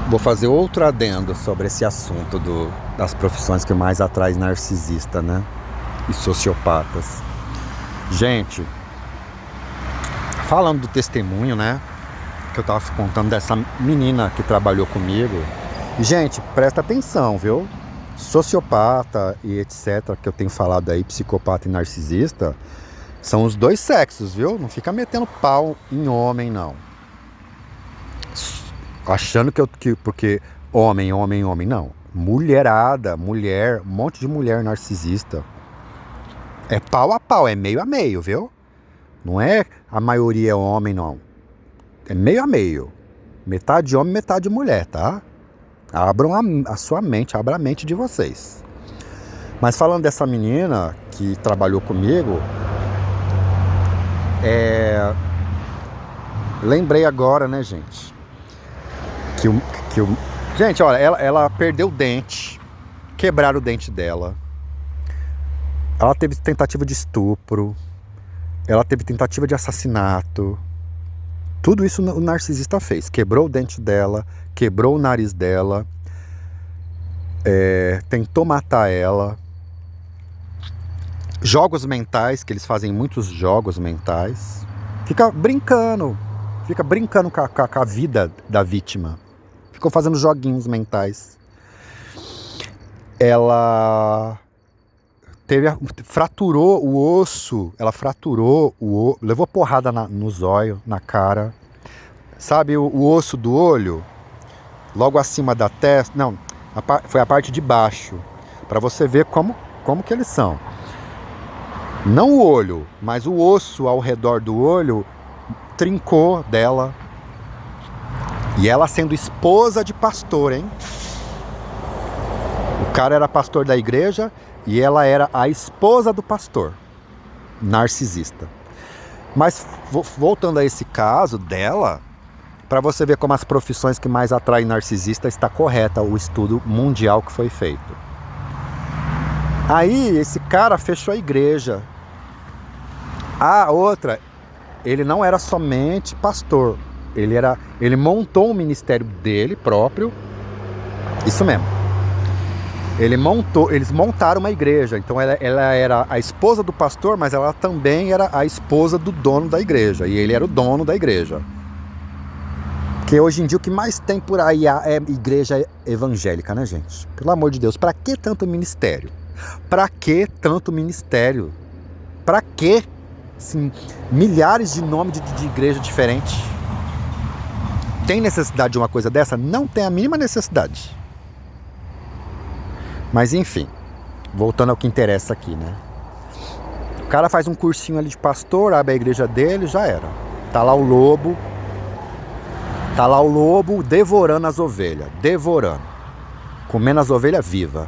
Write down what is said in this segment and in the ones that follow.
Vou fazer outro adendo sobre esse assunto das profissões que mais atrai narcisista, né? E sociopatas. Gente, falando do testemunho, né? Que eu tava contando dessa menina que trabalhou comigo. Gente, presta atenção, viu? Sociopata e etc, que eu tenho falado aí, psicopata e narcisista, são os dois sexos, viu? Não fica metendo pau em homem, não. Achando que porque homem, não. Mulherada, mulher, um monte de mulher narcisista. É pau a pau, é meio a meio, viu? Não é a maioria homem, não. É meio a meio. Metade homem, metade mulher, tá? Abram a sua mente, abra a mente de vocês. Mas falando dessa menina que trabalhou comigo, lembrei agora, né, gente? Gente, olha, ela perdeu o dente, quebraram o dente dela. Ela teve tentativa de estupro, ela teve tentativa de assassinato. Tudo isso o narcisista fez. Quebrou o dente dela, quebrou o nariz dela, tentou matar ela. Jogos mentais, que eles fazem muitos jogos mentais. Fica brincando com a vida da vítima. Ficou fazendo joguinhos mentais. Ela fraturou o osso, levou porrada no zóio, na cara. Sabe o osso do olho? Logo acima da testa, não, foi a parte de baixo, para você ver como que eles são. Não o olho, mas o osso ao redor do olho trincou dela. E ela sendo esposa de pastor, hein? O cara era pastor da igreja e ela era a esposa do pastor, narcisista. Mas voltando a esse caso dela, para você ver como as profissões que mais atraem narcisista está correta, o estudo mundial que foi feito. Aí esse cara fechou a igreja. A outra, ele não era somente pastor, ele montou um ministério dele próprio. Isso mesmo. Eles montaram uma igreja. Então ela era a esposa do pastor, mas ela também era a esposa do dono da igreja. E ele era o dono da igreja. Porque hoje em dia o que mais tem por aí é igreja evangélica, né, gente? Pelo amor de Deus, pra que tanto ministério? Pra que tanto ministério? Pra que? Assim, milhares de nomes de igreja diferentes. Tem necessidade de uma coisa dessa? Não tem a mínima necessidade. Mas enfim, voltando ao que interessa aqui, né? O cara faz um cursinho ali de pastor, abre a igreja dele, já era. Tá lá o lobo devorando as ovelhas, comendo as ovelhas vivas.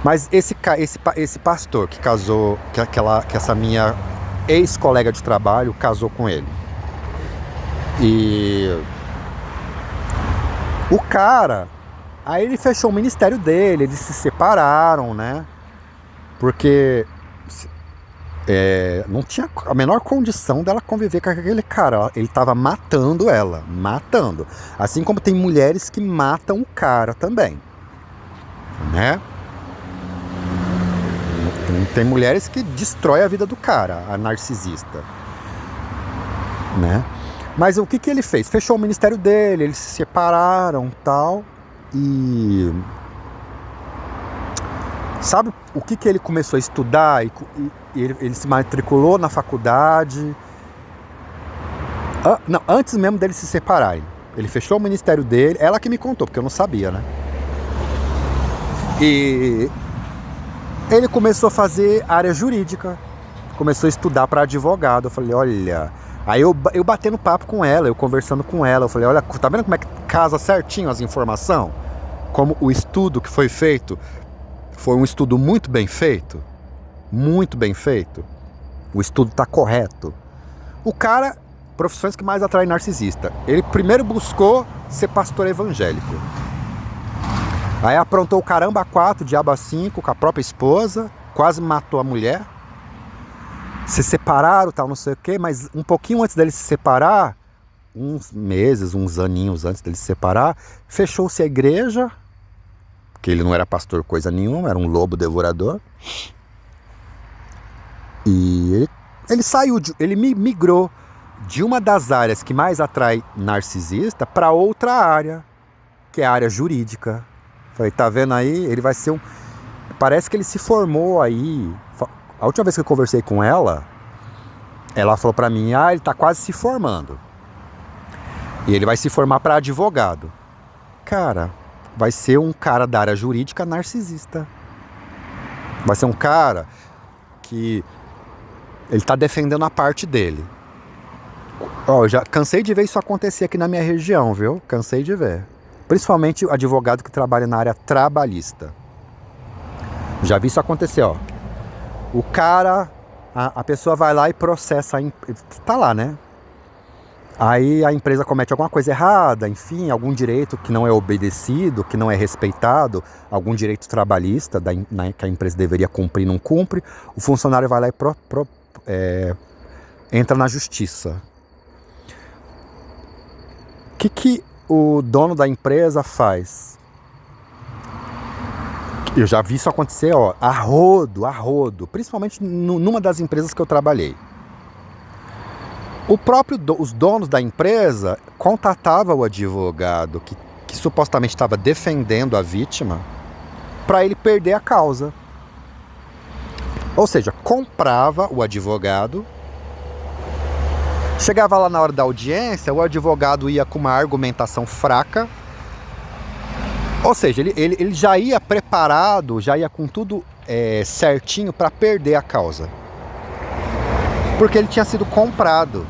Mas esse pastor que casou, que essa minha ex-colega de trabalho casou com ele. E o cara, aí ele fechou o ministério dele, eles se separaram, né? Porque não tinha a menor condição dela conviver com aquele cara. Ele tava matando ela, matando. Assim como tem mulheres que matam o cara também, né? Tem mulheres que destroem a vida do cara, a narcisista, né? Mas o que ele fez? Fechou o ministério dele, eles se separaram e tal. E sabe o que ele começou a estudar? E ele se matriculou na faculdade. Não, antes mesmo deles se separarem. Ele fechou o ministério dele. Ela que me contou, porque eu não sabia, né? E ele começou a fazer área jurídica. Começou a estudar para advogado. Eu falei, olha... Aí eu batendo papo com ela, eu conversando com ela, eu falei, olha, tá vendo como é que casa certinho as informações? Como o estudo que foi feito foi um estudo muito bem feito. Muito bem feito. O estudo tá correto. O cara, profissões que mais atraem narcisista. Ele primeiro buscou ser pastor evangélico. Aí aprontou o caramba 4, diabo 5 com a própria esposa, quase matou a mulher. Se separaram, tal, não sei o quê, mas um pouquinho antes dele se separar, uns meses, uns aninhos antes dele se separar, fechou-se a igreja, que ele não era pastor coisa nenhuma, era um lobo devorador. E ele saiu, ele migrou de uma das áreas que mais atrai narcisista para outra área, que é a área jurídica. Falei, tá vendo aí? Ele vai ser Parece que ele se formou aí. A última vez que eu conversei com ela falou pra mim, ele tá quase se formando. E ele vai se formar para advogado. Cara, vai ser um cara da área jurídica narcisista. Vai ser um cara que ele tá defendendo a parte dele. Eu já cansei de ver isso acontecer aqui na minha região, viu? Cansei de ver. Principalmente o advogado que trabalha na área trabalhista. Já vi isso acontecer, ó. O cara, a pessoa vai lá e processa, tá lá, né? Aí a empresa comete alguma coisa errada, enfim, algum direito que não é obedecido, que não é respeitado, algum direito trabalhista que a empresa deveria cumprir, não cumpre. O funcionário vai lá e entra na justiça. O que o dono da empresa faz? Eu já vi isso acontecer, ó, a rodo, principalmente numa das empresas que eu trabalhei. Os donos da empresa contatavam o advogado que supostamente estava defendendo a vítima para ele perder a causa. Ou seja, comprava o advogado, chegava lá na hora da audiência, o advogado ia com uma argumentação fraca. Ou seja, ele já ia preparado, já ia com tudo certinho para perder a causa. Porque ele tinha sido comprado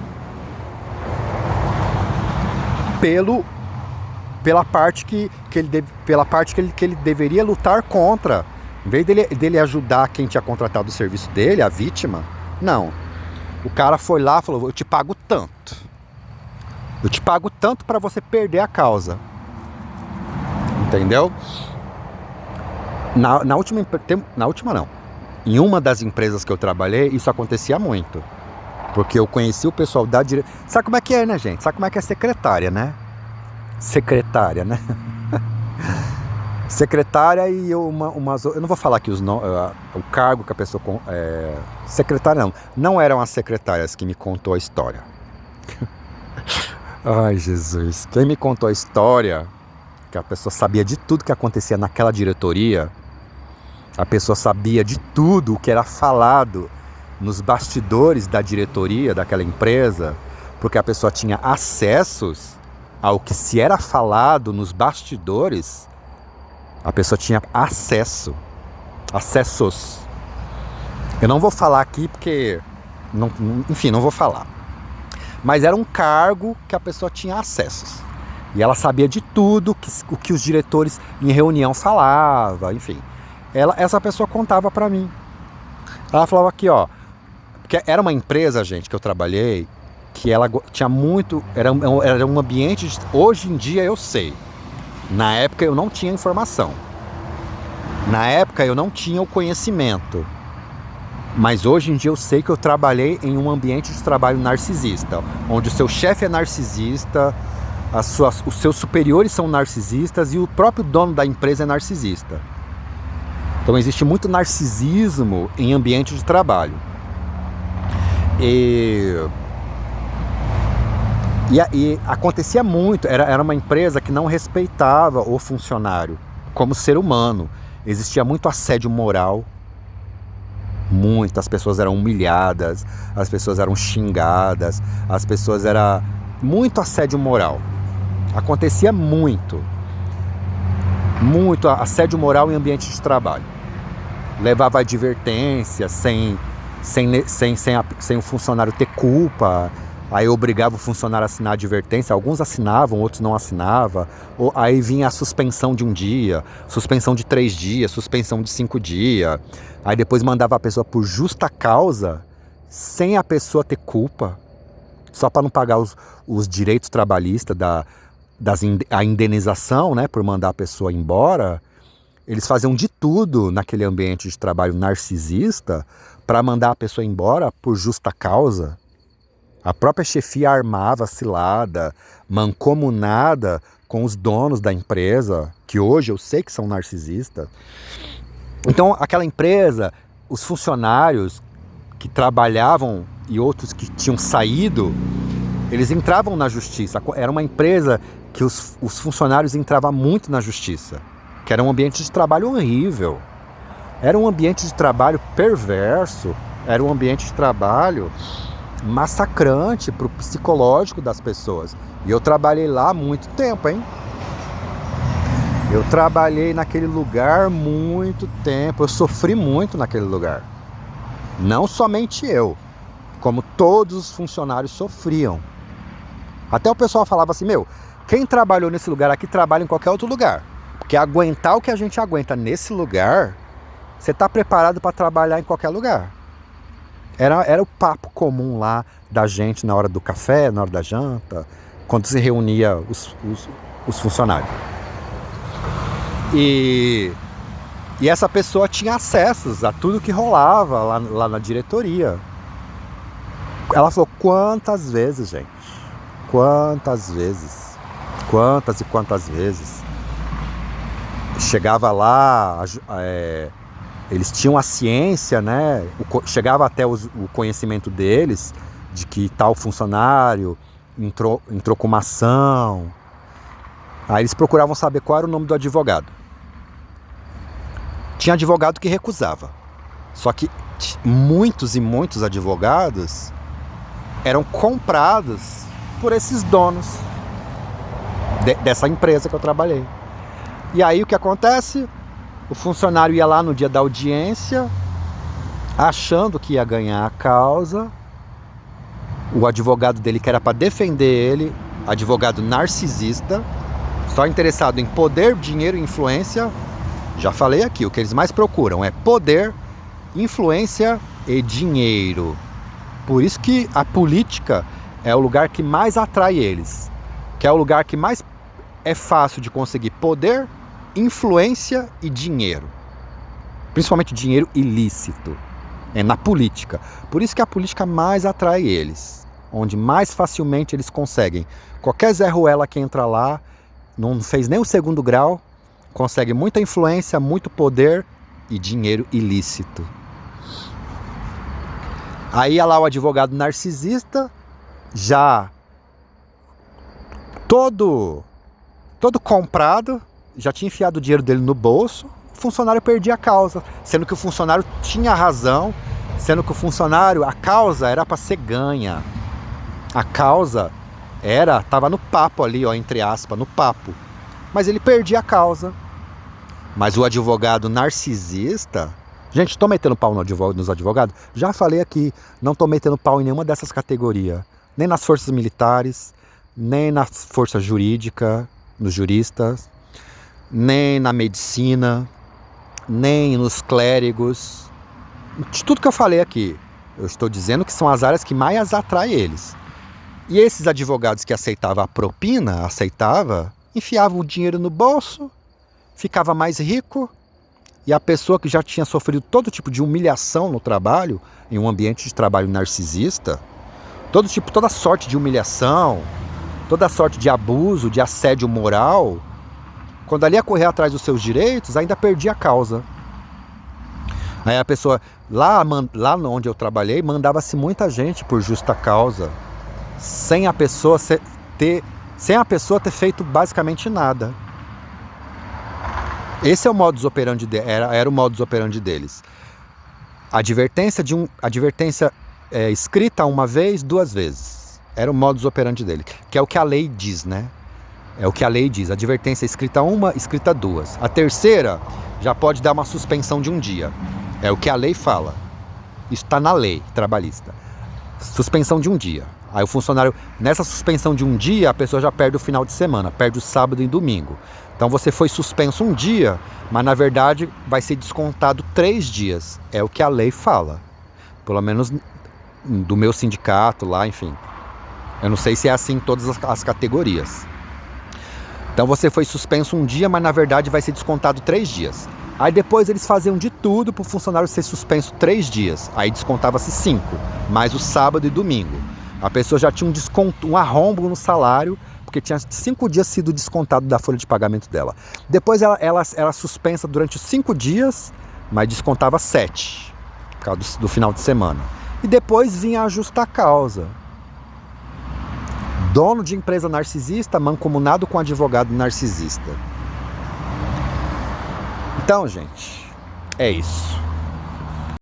pela parte que ele deveria lutar contra. Em vez dele ajudar quem tinha contratado o serviço dele, a vítima, não. O cara foi lá e falou, eu te pago tanto. Eu te pago tanto para você perder a causa. Entendeu? Em uma das empresas que eu trabalhei, isso acontecia muito. Porque eu conheci o pessoal da direção. Sabe como é que é, né, gente? Sabe como é que é secretária, né? Secretária, né? Secretária e eu não vou falar aqui o cargo que a pessoa... secretária não. Não eram as secretárias que me contou a história. Ai, Jesus. Quem me contou a história... que a pessoa sabia de tudo que acontecia naquela diretoria, a pessoa sabia de tudo o que era falado nos bastidores da diretoria daquela empresa, porque a pessoa tinha acessos ao que se era falado nos bastidores, a pessoa tinha acessos. Eu não vou falar aqui porque, não vou falar. Mas era um cargo que a pessoa tinha acessos. E ela sabia de tudo o que os diretores em reunião falavam, enfim. Essa pessoa contava pra mim. Ela falava aqui, ó, porque era uma empresa, gente, que eu trabalhei, que ela tinha muito, era um ambiente, hoje em dia eu sei. Na época eu não tinha informação. Na época eu não tinha o conhecimento. Mas hoje em dia eu sei que eu trabalhei em um ambiente de trabalho narcisista, onde o seu chefe é narcisista, os seus superiores são narcisistas e o próprio dono da empresa é narcisista. Então existe muito narcisismo em ambiente de trabalho. E acontecia muito, era uma empresa que não respeitava o funcionário como ser humano. Existia muito assédio moral, as pessoas eram humilhadas, as pessoas eram xingadas, as pessoas eram... muito assédio moral. Acontecia muito assédio moral em ambiente de trabalho. Levava advertência sem o funcionário ter culpa. Aí obrigava o funcionário a assinar a advertência. Alguns assinavam, outros não assinavam. Aí vinha a suspensão de 1 dia, suspensão de 3 dias, suspensão de 5 dias. Aí depois mandava a pessoa por justa causa, sem a pessoa ter culpa, só para não pagar os direitos trabalhistas, a indenização, né, por mandar a pessoa embora. Eles faziam de tudo naquele ambiente de trabalho narcisista para mandar a pessoa embora por justa causa. A própria chefia armava cilada, mancomunada com os donos da empresa, que hoje eu sei que são narcisistas. Então, aquela empresa, os funcionários que trabalhavam e outros que tinham saído, eles entravam na justiça. Era uma empresa que os funcionários entravam muito na justiça, que era um ambiente de trabalho horrível. Era um ambiente de trabalho perverso, era um ambiente de trabalho massacrante para o psicológico das pessoas. E eu trabalhei lá há muito tempo, hein? Eu trabalhei naquele lugar muito tempo, eu sofri muito naquele lugar. Não somente eu, como todos os funcionários sofriam. Até o pessoal falava assim, quem trabalhou nesse lugar aqui trabalha em qualquer outro lugar. Porque aguentar o que a gente aguenta nesse lugar, você está preparado para trabalhar em qualquer lugar. Era o papo comum lá da gente na hora do café, na hora da janta, quando se reunia os funcionários. E essa pessoa tinha acessos a tudo que rolava lá na diretoria. Ela falou, quantas vezes, gente? Quantas vezes? Quantas e quantas vezes? Chegava lá, eles tinham a ciência, né? Chegava até o conhecimento deles de que tal funcionário entrou com uma ação. Aí eles procuravam saber qual era o nome do advogado. Tinha advogado que recusava. Só que muitos e muitos advogados eram comprados por esses donos dessa empresa que eu trabalhei. E aí o que acontece? O funcionário ia lá no dia da audiência, achando que ia ganhar a causa. O advogado dele, que era para defender ele, advogado narcisista, só interessado em poder, dinheiro e influência. Já falei aqui, o que eles mais procuram é poder, influência e dinheiro. Por isso que a política é o lugar que mais atrai eles, que é o lugar que mais é fácil de conseguir poder, influência e dinheiro. Principalmente dinheiro ilícito. É na política. Por isso que a política mais atrai eles. Onde mais facilmente eles conseguem. Qualquer Zé Ruela que entra lá, não fez nem o segundo grau, consegue muita influência, muito poder e dinheiro ilícito. Aí ia lá o advogado narcisista, já todo comprado, já tinha enfiado o dinheiro dele no bolso, o funcionário perdia a causa, sendo que o funcionário tinha razão, sendo que o funcionário, a causa era para ser ganha. A causa estava no papo ali, ó, entre aspas, no papo. Mas ele perdia a causa. Mas o advogado narcisista... Gente, estou metendo pau nos advogados? Já falei aqui, não estou metendo pau em nenhuma dessas categorias. Nem nas forças militares, nem na força jurídica, nos juristas, nem na medicina, nem nos clérigos. De tudo que eu falei aqui, eu estou dizendo que são as áreas que mais atraem eles. E esses advogados que aceitavam a propina, enfiavam o dinheiro no bolso, ficava mais rico, e a pessoa que já tinha sofrido todo tipo de humilhação no trabalho, em um ambiente de trabalho narcisista, toda sorte de humilhação, toda sorte de abuso, de assédio moral, quando ali ia correr atrás dos seus direitos, ainda perdia a causa. Aí a pessoa, lá onde eu trabalhei, mandava-se muita gente por justa causa, sem a pessoa ter feito basicamente nada. Esse é o modus operandi era o modus operandi deles. Advertência escrita uma vez, 2 vezes. Era o modus operandi dele, que é o que a lei diz, né? É o que a lei diz. Advertência escrita 1, escrita 2. A terceira já pode dar uma suspensão de 1 dia. É o que a lei fala. Isso está na lei trabalhista. Suspensão de 1 dia. Aí o funcionário, nessa suspensão de 1 dia, a pessoa já perde o final de semana, perde o sábado e domingo. Então você foi suspenso 1 dia, mas na verdade vai ser descontado 3 dias. É o que a lei fala. Pelo menos do meu sindicato lá, enfim. Eu não sei se é assim em todas as categorias. Então você foi suspenso 1 dia, mas na verdade vai ser descontado 3 dias. Aí depois eles faziam de tudo para o funcionário ser suspenso 3 dias. Aí descontava-se 5, mais o sábado e domingo. A pessoa já tinha um desconto, um arrombo no salário, porque tinha 5 dias sido descontado da folha de pagamento dela. Depois ela era suspensa durante os 5 dias, mas descontava 7, por causa do final de semana. E depois vinha a justa causa. Dono de empresa narcisista, mancomunado com advogado narcisista. Então, gente, é isso.